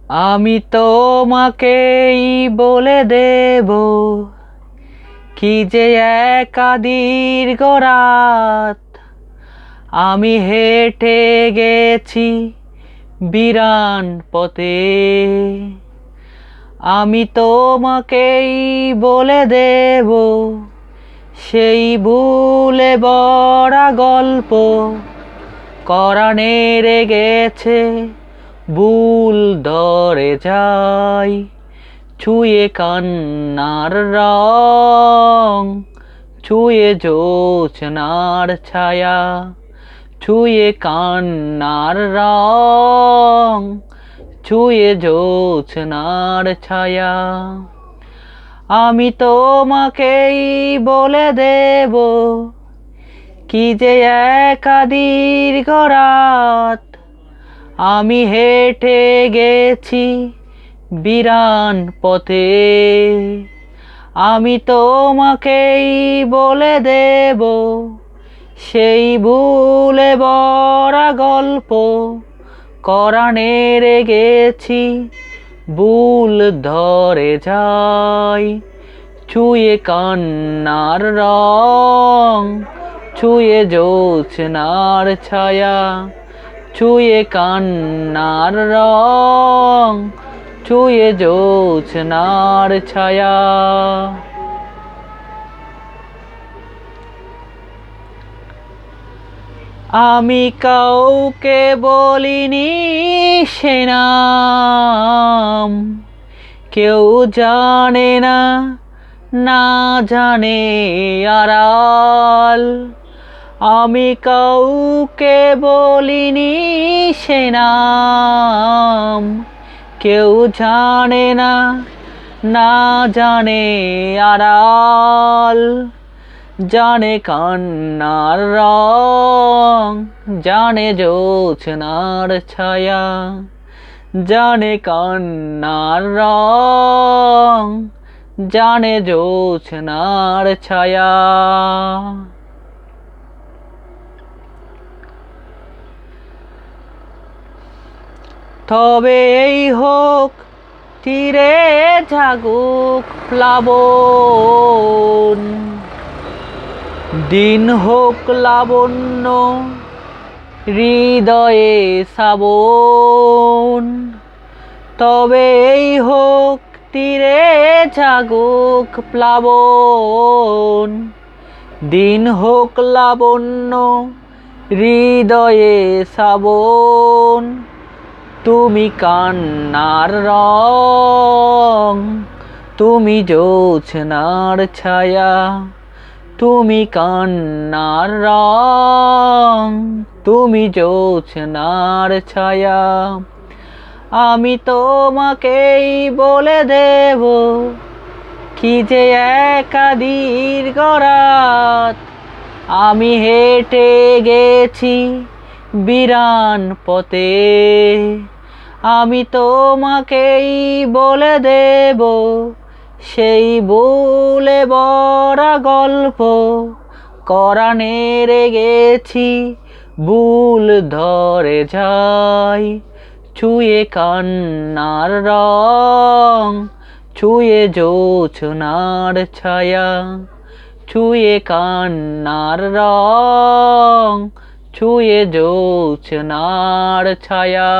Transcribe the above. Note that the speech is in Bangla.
আমি তোমাকেই বলে দেব কি যে একা দীর্ঘ রাত আমি হেঁটে গেছি বিরান পথে। আমি তোমাকেই বলে দেব সেই ভুলে বড়া গল্প করানে গেছে ভুল ধরে যাই ছুঁয়ে কান্নার রং, ছুঁয়ে জোছনার ছায়া, ছুঁয়ে কান্নার রং, ছুঁয়ে জোছনার ছায়া। আমি তোমাকেই বলে দেব কি যে একা দীর্ঘ রাত আমি হেঁটে গেছি বিরান পথে। আমি তোমাকেই বলে দেব সেই ভুলে ভরা গল্প করানে গেছি ভুল ধরে যাই ছুঁয়ে কান্নার রং, ছুঁয়ে জোছনার ছায়া, ছুঁয়ে কান্নার রং, ছুঁয়ে জোছনার ছায়া। আমি কাউকে বলিনি সে নাম, কেউ জানে না, না জানে আড়াল। আমি কাউকে বলিনি সে নাম, কেউ জানে না, না জানে আড়াল। জানে কান্নার রং, জানে জোছনার ছায়া, জানে কান্নার রং, জানে জোছনার ছায়া। তবে এই হোক তীরে জাগুক প্লাবন, দিন হোক লাবণ্য হৃদয়ে শ্রাবণ। তবে এই হোক তীরে জাগুক প্লাবন, দিন হোক লাবণ্য হৃদয়ে শ্রাবণ। তুমি কান্নার রং, তুমি জোছনার ছায়া, তুমি কান্নার রং, তুমি জোছনার ছায়া। আমি তোমাকেই বলে দেব কি যে একা দীর্ঘ রাত আমি হেঁটে গেছি বিরান পথে। আমি তোমাকেই বলে দেব সেই ভুলে ভরা গল্প করানে গেছি ভুল ধরে যাই ছুঁয়ে কান্নার রং, ছুঁয়ে জোছনার ছায়া, ছুঁয়ে কান্নার রং, ছুঁয়ে জোছনার ছায়া।